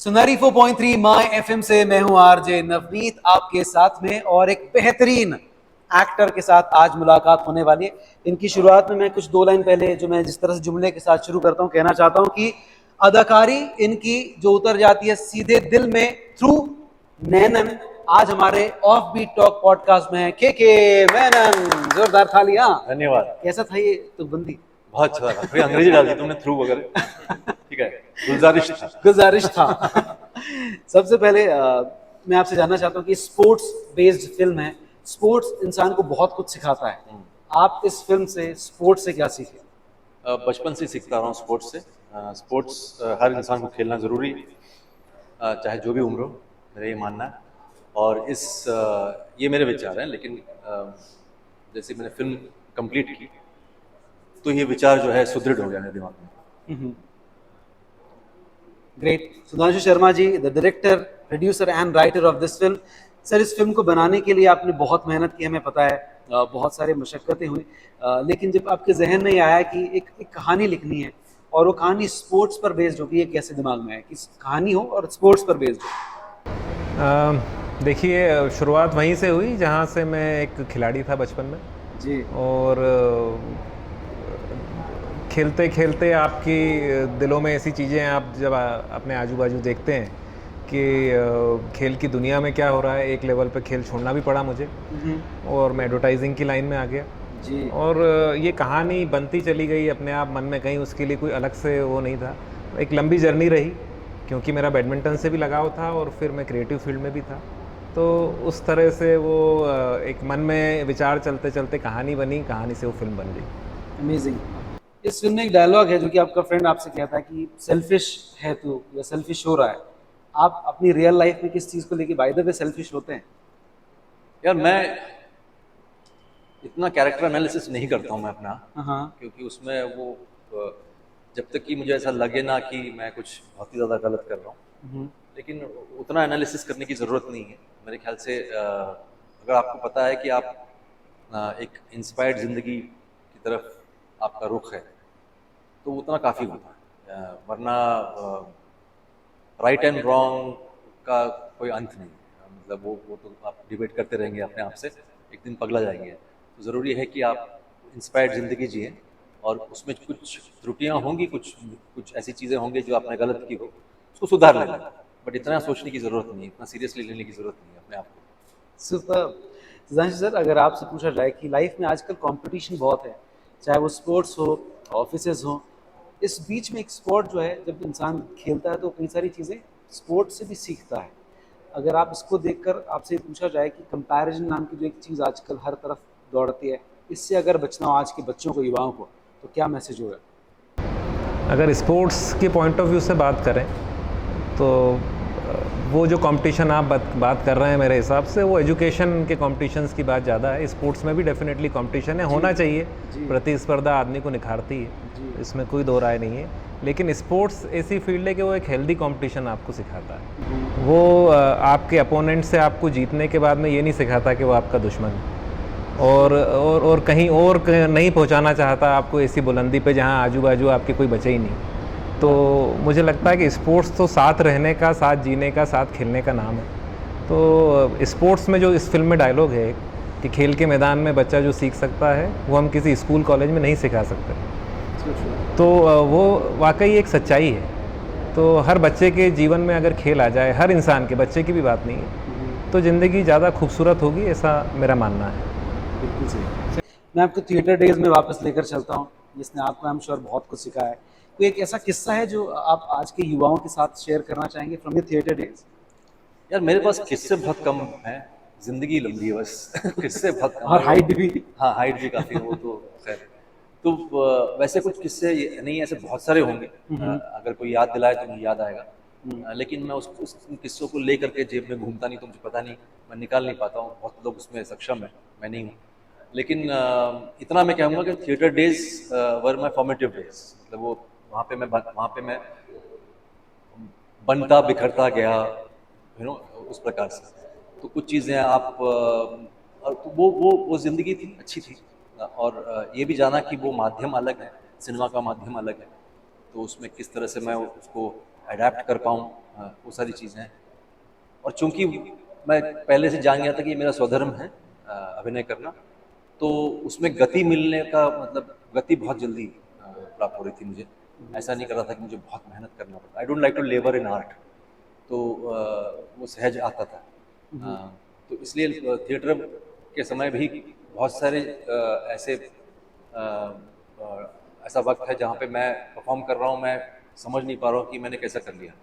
Sunari 4.3 my FM से मैं हूं आरजे नवनीत आपके साथ में, और एक बेहतरीन एक्टर के साथ आज मुलाकात होने वाली है। इनकी शुरुआत में मैं कुछ दो लाइन पहले जो मैं जिस तरह से जुमले के साथ शुरू करता हूं, कहना चाहता हूं कि अदाकारी इनकी जो उतर जाती है सीधे दिल में थ्रू नैनन। आज हमारे ऑफ बीट टॉक पॉडकास्ट में है के मैनन। जोरदार तालियां। धन्यवाद। कैसा था ये तुकबंदी? बहुत अच्छा लगा। थोड़ी अंग्रेजी डाल दी तुमने, थ्रू वगैरह। ठीक है, गुजारिश था। गुजारिश था। सबसे पहले मैं आपसे जानना चाहता हूँ कि स्पोर्ट्स बेस्ड फिल्म है, स्पोर्ट्स इंसान को बहुत कुछ सिखाता है। आप इस फिल्म से स्पोर्ट्स से क्या सीखे? बचपन से सीखता रहा हूँ स्पोर्ट्स से। स्पोर्ट्स हर इंसान को खेलना ज़रूरी है, चाहे जो भी उम्र हो, मेरा ये मानना है। और ये मेरे विचार हैं, लेकिन जैसे मैंने फिल्म कंप्लीट की तो ये विचार जो है सुदृढ़ हो गया मेरे दिमाग में। Great. Sudhanshu Sharma ji, the director, producer and writer of this film. Sir, इस फिल्म को बनाने के लिए आपने बहुत मेहनत की, हमें पता है, बहुत सारी मशक्क़तें हुई, लेकिन जब आपके जहन में ये आया कि एक कहानी लिखनी है और वो कहानी स्पोर्ट्स पर बेस्ड होगी, ये कैसे दिमाग में आया कि कहानी हो और स्पोर्ट्स पर बेस्ड हो? देखिए, शुरुआत वहीं से हुई जहाँ से मैं एक खिलाड़ी था बचपन में जी। और खेलते खेलते आपकी दिलों में ऐसी चीज़ें आप जब अपने आजू बाजू देखते हैं कि खेल की दुनिया में क्या हो रहा है, एक लेवल पे खेल छोड़ना भी पड़ा मुझे और मैं एडवर्टाइजिंग की लाइन में आ गया जी। और ये कहानी बनती चली गई अपने आप मन में, कहीं उसके लिए कोई अलग से वो नहीं था। एक लंबी जर्नी रही क्योंकि मेरा बैडमिंटन से भी लगाव था और फिर मैं क्रिएटिव फील्ड में भी था, तो उस तरह से वो एक मन में विचार चलते चलते कहानी बनी, कहानी से वो फिल्म बन गई। अमेजिंग। इस फिल्म में एक डायलॉग है जो कि आपका फ्रेंड आपसे कहता है कि सेल्फिश है तू या सेल्फिश हो रहा है। आप अपनी रियल लाइफ में किस चीज़ को लेके बाय द वे सेल्फिश होते हैं? यार, मैं इतना कैरेक्टर एनालिसिस नहीं करता हूँ मैं अपना, हाँ। क्योंकि उसमें वो जब तक कि मुझे ऐसा लगे ना कि मैं कुछ बहुत ही ज़्यादा गलत कर रहा हूँ, लेकिन उतना एनालिसिस करने की ज़रूरत नहीं है मेरे ख्याल से। अगर आपको पता है कि आप एक इंस्पायर्ड ज़िंदगी की तरफ आपका रुख है तो उतना काफ़ी होता है, वरना राइट एंड रॉन्ग का कोई अंत नहीं है। मतलब वो तो आप डिबेट करते रहेंगे अपने आप से, एक दिन पगला जाएंगे। तो ज़रूरी है कि आप इंस्पायर्ड ज़िंदगी जिए, और उसमें कुछ त्रुटियां होंगी, कुछ कुछ ऐसी चीज़ें होंगी जो आपने गलत की हो, उसको सुधार लेना। बट इतना सोचने की ज़रूरत नहीं है, इतना सीरियसली लेने की ज़रूरत नहीं है अपने आप को। सुपर। सुधांशु सर, अगर आपसे पूछा जाए कि लाइफ में आजकल कंपटीशन बहुत है, चाहे वो स्पोर्ट्स हो, ऑफिसेज हो, इस बीच में एक स्पोर्ट जो है, जब इंसान खेलता है तो कई सारी चीज़ें स्पोर्ट्स से भी सीखता है। अगर आप इसको देखकर आपसे पूछा जाए कि कंपैरिजन नाम की जो एक चीज़ आजकल हर तरफ दौड़ती है, इससे अगर बचना हो आज के बच्चों को, युवाओं को, तो क्या मैसेज होगा? अगर स्पोर्ट्स के पॉइंट ऑफ व्यू से बात करें तो वो जो कंपटीशन आप बात कर रहे हैं, मेरे हिसाब से वो एजुकेशन के कॉम्पिटिशन्स की बात ज़्यादा है। स्पोर्ट्स में भी डेफिनेटली कंपटीशन है, होना चाहिए, प्रतिस्पर्धा आदमी को निखारती है, इसमें कोई दो राय नहीं है। लेकिन स्पोर्ट्स ऐसी फील्ड है कि वो एक हेल्दी कंपटीशन आपको सिखाता है। वो आपके अपोनेंट से आपको जीतने के बाद में ये नहीं सिखाता कि वो आपका दुश्मन है और कहीं और नहीं पहुंचाना चाहता आपको ऐसी बुलंदी पे जहां आजू बाजू आपके कोई बचे ही नहीं। तो मुझे लगता है कि स्पोर्ट्स तो साथ रहने का, साथ जीने का, साथ खेलने का नाम है। तो स्पोर्ट्स में जो इस फिल्म में डायलॉग है कि खेल के मैदान में बच्चा जो सीख सकता है वो हम किसी स्कूल कॉलेज में नहीं सिखा सकते, तो वो वाकई एक सच्चाई है। तो हर बच्चे के जीवन में अगर खेल आ जाए, हर इंसान के, बच्चे की भी बात नहीं है, तो ज़िंदगी ज़्यादा खूबसूरत होगी, ऐसा मेरा मानना है। बिल्कुल सही। मैं आपको थिएटर डेज में वापस लेकर चलता हूँ, जिसने आपको आई एम श्योर बहुत कुछ सिखाया है। कोई एक ऐसा किस्सा है जो आप आज के युवाओं के साथ शेयर करना चाहेंगे फ्रॉम योर थिएटर डेज? यार, मेरे पास किस्से बहुत कम हैं, जिंदगी लंबी है बस। किस्से बहुत कम और है। हाइट भी। हाँ, हाइट भी काफ़ी है, वो तो खैर। तो वैसे कुछ किस्से नहीं, ऐसे बहुत सारे होंगे। अगर कोई याद दिलाए तो मुझे याद आएगा। लेकिन मैं उस किस्सों को लेकर के जेब में घूमता नहीं, तो मुझे पता नहीं, मैं निकाल नहीं पाता हूँ। बहुत लोग उसमें सक्षम है, मैं नहीं हूँ। लेकिन इतना मैं कहूँगा कि थिएटर डेज वर माई फॉर्मेटिव डेज। मतलब वो वहाँ पे मैं बनता बिखरता गया, उस प्रकार से। तो कुछ चीज़ें आप और तो वो ज़िंदगी थी, अच्छी थी। और ये भी जाना कि वो माध्यम अलग है, सिनेमा का माध्यम अलग है, तो उसमें किस तरह से मैं उसको अडेप्ट कर पाऊँ, वो सारी चीज़ें हैं। और चूंकि मैं पहले से जान गया था कि ये मेरा स्वधर्म है अभिनय करना, तो उसमें गति मिलने का मतलब गति बहुत जल्दी प्राप्त हो रही थी मुझे। ऐसा नहीं कर रहा था कि मुझे बहुत मेहनत करना पड़ता। I don't like to labour in art, तो वो सहज आता था। तो इसलिए थिएटर के समय भी बहुत सारे ऐसे ऐसा वक्त है जहाँ पे मैं परफॉर्म कर रहा हूँ, मैं समझ नहीं पा रहा हूँ कि मैंने कैसा कर लिया।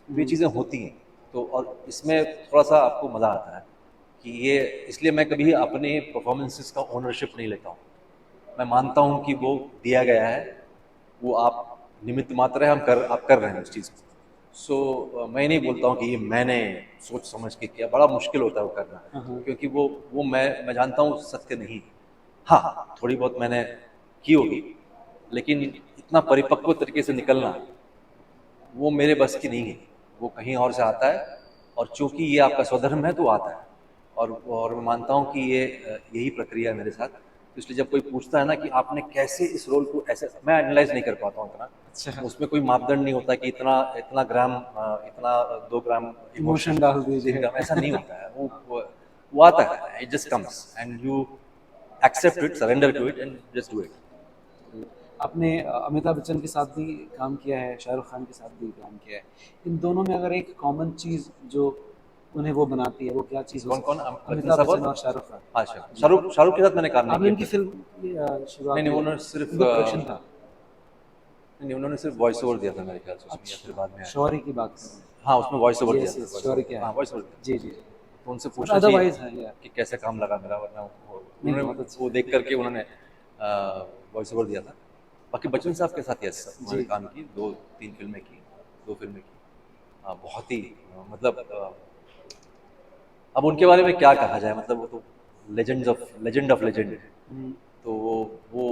तो ये चीज़ें होती हैं। तो और इसमें थोड़ा सा आपको मज़ा आता है कि ये, इसलिए मैं कभी अपने परफॉर्मेंसेस का ओनरशिप नहीं लेता हूँ। मैं मानता हूँ कि वो दिया गया है, वो आप निमित्त मात्र है, आप कर रहे हैं उस चीज़ को। सो मैं नहीं बोलता हूँ कि ये मैंने सोच समझ के किया, बड़ा मुश्किल होता है वो करना, क्योंकि वो मैं जानता हूँ सत्य नहीं। हाँ, थोड़ी बहुत मैंने की होगी, लेकिन इतना परिपक्व तरीके से निकलना वो मेरे बस की नहीं है। वो कहीं और से आता है, और चूंकि ये आपका स्वधर्म है तो आता है। और मैं मानता हूँ कि ये यही प्रक्रिया है मेरे साथ। तो इसलिए जब कोई पूछता है ना कि आपने कैसे इस रोल को ऐसे, मैं एनालाइज नहीं कर पाता हूँ इतना। अच्छा, उसमें कोई मापदंड नहीं होता कि इतना इतना ग्राम इतना 2 ग्राम इमोशन इमोशन, डाल दीजिए। 3 ग्राम, ऐसा नहीं होता है। वो आता है, it just comes and you accept it, surrender to it and just do it. आपने अमिताभ बच्चन के साथ भी काम किया है, शाहरुख खान के साथ भी काम किया है। इन दोनों में अगर एक कॉमन चीज़ जो उन्हें वो बनाती है, वो क्या चीज़ हो कौन सकती कौन? है? बच्चन अमिताभ साहब बच्चन और और शाहरुख खान। अच्छा, शाहरुख के साथ मैंने काम नहीं आपने किया इनकी फिर। फ़िल्म की शुरुआत नहीं नहीं, में उन्होंने सिर्फ इनका प्रोडक्शन था। नहीं, उन्होंने सिर्फ वॉइस ओवर दिया था मेरे ख्याल से उसमें, या फिर अच्छा, बाद में आया। शौर्य की बात कर रहे हैं। हाँ, उसमें वॉइस ओवर दिया यस, था, यस, वॉइस शौर्य ओवर, क्या हाँ है? वॉइस ओवर दिया जी, जी। था। तो उनसे बट पूछना अदरवाइज़ चाहिए है यार, कि कैसे काम लगा मेरा, वरना नहीं उन्होंने बहुत अच्छा। वो देख करके उन्होंने वॉइस ओवर दिया था। बाकी बच्चन साहब के साथ यस उन्होंने जी, काम की, 2-3 फिल्में की, 2 फिल्में की। बहुत ही मतलब अब उनके बारे में क्या कहा जाए, मतलब वो तो लेजेंड ऑफ लेजेंड है। हुँ, तो वो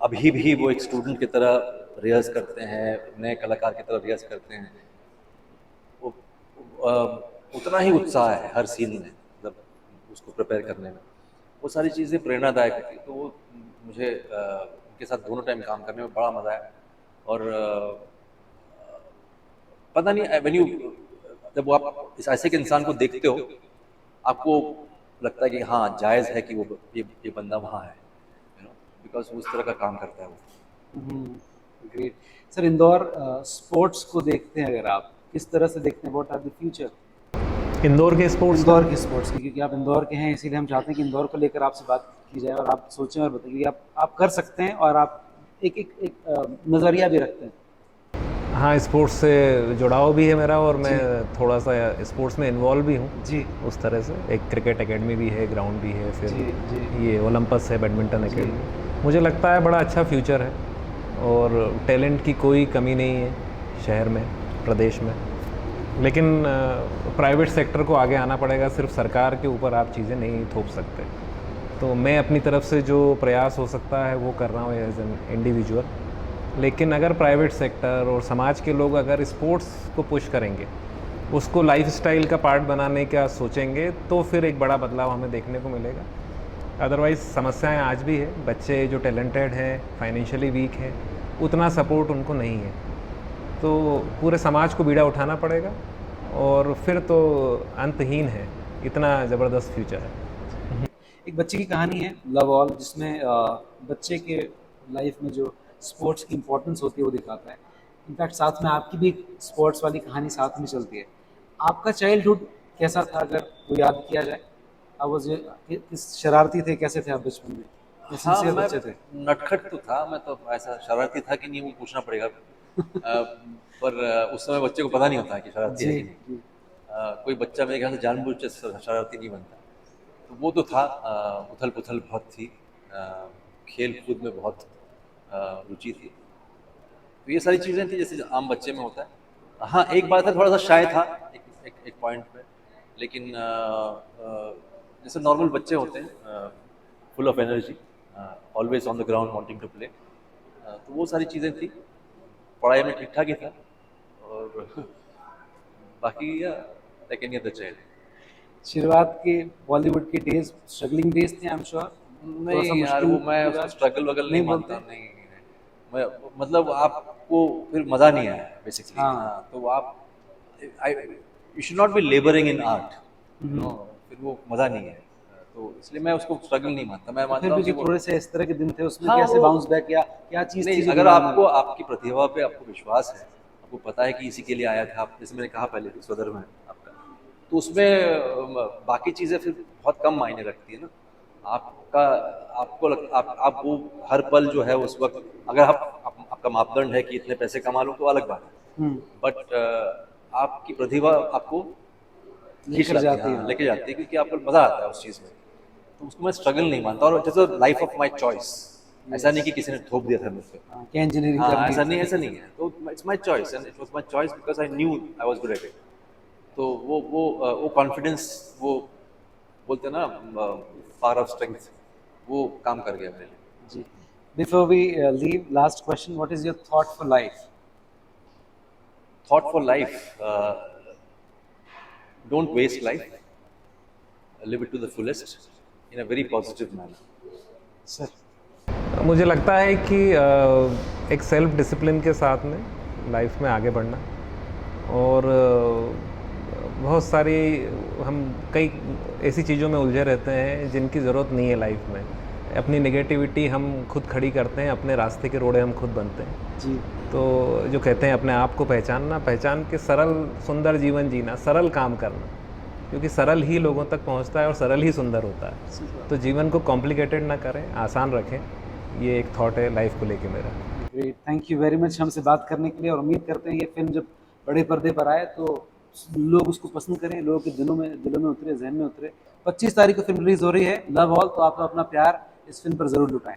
अभी भी वो एक स्टूडेंट की तरह रिहर्स करते हैं, नए कलाकार की तरह रिहर्स करते हैं। वो उतना ही उत्साह है हर सीन में, मतलब उसको प्रिपेयर करने में। वो सारी चीज़ें प्रेरणादायक होती है। तो वो मुझे उनके साथ दोनों टाइम काम करने में बड़ा मज़ा आया। और पता नहीं, व्हेन यू, जब वो आप इस ऐसे के इंसान को देखते हो, आपको लगता है कि हाँ जायज़ है कि वो ये बंदा वहाँ है, बिकॉज वो उस तरह का काम करता है वो। हुँ, ग्रेट। सर इंदौर स्पोर्ट्स को देखते हैं अगर आप, किस तरह से देखते हैं? What are the future? Indore के स्पोर्ट्स का। इंदौर के स्पोर्ट्स की, क्योंकि आप इंदौर के हैं इसीलिए हम चाहते हैं कि इंदौर को लेकर आपसे बात की जाए और आप सोचें और बताइए कि आप कर सकते हैं और आप एक नज़रिया भी रखते हैं। हाँ, स्पोर्ट्स से जुड़ाव भी है मेरा, और मैं जी, थोड़ा सा स्पोर्ट्स में इन्वॉल्व भी हूँ जी, उस तरह से। एक क्रिकेट एकेडमी भी है, ग्राउंड भी है, फिर जी, जी, ये ओलंपस है, बैडमिंटन जी। एकेडमी। मुझे लगता है बड़ा अच्छा फ्यूचर है, और टैलेंट की कोई कमी नहीं है शहर में, प्रदेश में। लेकिन प्राइवेट सेक्टर को आगे आना पड़ेगा, सिर्फ सरकार के ऊपर आप चीज़ें नहीं थोप सकते। तो मैं अपनी तरफ से जो प्रयास हो सकता है वो कर रहा हूँ एज एन इंडिविजुअल। लेकिन अगर प्राइवेट सेक्टर और समाज के लोग अगर स्पोर्ट्स को पुश करेंगे, उसको लाइफस्टाइल का पार्ट बनाने का सोचेंगे, तो फिर एक बड़ा बदलाव हमें देखने को मिलेगा। अदरवाइज़ समस्याएं आज भी है, बच्चे जो टैलेंटेड हैं, फाइनेंशियली वीक हैं, उतना सपोर्ट उनको नहीं है। तो पूरे समाज को बीड़ा उठाना पड़ेगा, और फिर तो अंतहीन है, इतना ज़बरदस्त फ्यूचर है। एक बच्चे की कहानी है लव ऑल, जिसमें बच्चे के लाइफ में जो स्पोर्ट्स की इम्पोर्टेंस होती है वो दिखाता है। इनफैक्ट साथ में आपकी भी स्पोर्ट्स वाली कहानी साथ में चलती है। आपका चाइल्डहुड कैसा था अगर वो याद किया जाए? आप वो किस शरारती थे, कैसे थे आप बचपन में, या हाँ, सिंसियर मैं बच्चे थे? नटखट तो था, मैं तो ऐसा शरारती था कि नहीं वो पूछना पड़ेगा। पर उस समय बच्चे को पता नहीं होता है कि शरारती है जी, कि नहीं। जी, कोई बच्चा मेरे ख्याल से जानबूझ के शरारती नहीं बनता। तो वो तो था, उथल पुथल बहुत थी, खेल कूद में बहुत रुचि थी। तो ये सारी चीज़ें थी जैसे आम बच्चे में होता है। हाँ, एक बात है, थोड़ा सा शाय था एक पॉइंट पे, लेकिन जैसे नॉर्मल बच्चे होते हैं, full of energy, always on the ground wanting to play, तो वो सारी चीज़ें थी। पढ़ाई में ठीक ठाक ही था, और बाकी लाइक एनी अदर चाइल्ड। शुरुआत के बॉलीवुड के डेज स्ट्रगलिंग डेज थे, आई एम श्योर। थोड़ा सा नहीं यार, मुश्किल वो मैं की उसको बात स्ट्रगल वगल नहीं नहीं मानता, बोलते? नहीं, नहीं। मतलब आपको फिर मज़ा नहीं आया बेसिकली। हाँ। हाँ, तो आप you should not be labouring in art, no, फिर वो मज़ा नहीं है। तो इसलिए मैं उसको स्ट्रगल नहीं मानता, मैं फिर मानता हूँ भी कि जो वो थोड़े से इस तरह के दिन थे उसमें हाँ, कैसे वो बाउंस बैक किया, क्या चीज़ थी नहीं, जो अगर दिमाग में आपको आपकी प्रतिभा पे आपको विश्वास है, आपको पता है कि इसी के लिए आया था, आप जैसे मैंने कहा पहले भी स्वधर्म है आपका, तो उसमें बाकी चीज़ें फिर बहुत कम मायने रखती है ना। आपका आपको आप वो हर पल जो है उस वक्त, अगर आपका मापदंड है कि इतने पैसे कमा लूँ तो अलग बात है, बट आपकी प्रतिभा आपको खींच लेकर लाती है, जाती हाँ, है। लेके जाती है, क्योंकि आपको मज़ा आता है उस चीज़ में। तो उसको मैं स्ट्रगल नहीं मानता, और जैसे लाइफ ऑफ माई चॉइस, ऐसा नहीं कि किसी ने थोप दिया था मुझ पे। हाँ, क्या इंजीनियरिंग हाँ, करनी है। ऐसा नहीं है। तो it's my choice and it was my choice because I knew I was good at it. तो वो कॉन्फिडेंस, वो बोलते हैं ना, पावर ऑफ स्ट्रेंथ, वो काम कर गया मेरे लिए। जी। Before we leave, last question, what is your thought for life? Thought for life, don't waste life, live it to the fullest in a very positive manner. Sir. मुझे लगता है कि एक सेल्फ डिसिप्लिन के साथ में लाइफ में आगे बढ़ना, और बहुत सारी हम कई ऐसी चीज़ों में उलझे रहते हैं जिनकी ज़रूरत नहीं है लाइफ में। अपनी नेगेटिविटी हम खुद खड़ी करते हैं, अपने रास्ते के रोड़े हम खुद बनते हैं। जी। तो जो कहते हैं अपने आप को पहचानना, पहचान के सरल सुंदर जीवन जीना, सरल काम करना, क्योंकि सरल ही लोगों तक पहुंचता है और सरल ही सुंदर होता है। तो जीवन को कॉम्प्लिकेटेड ना करें, आसान रखें। ये एक थॉट है लाइफ को लेके मेरा। Great, thank you very much हमसे बात करने के लिए, और उम्मीद करते हैं ये फिल्म जब बड़े पर्दे पर आए तो लोग उसको पसंद करें, लोगों के दिलों में उतरे, जहन में उतरे। 25 तारीख को फिल्म रिलीज हो रही है लव ऑल, तो आप अपना प्यार इस फिल्म पर जरूर लुटाएं।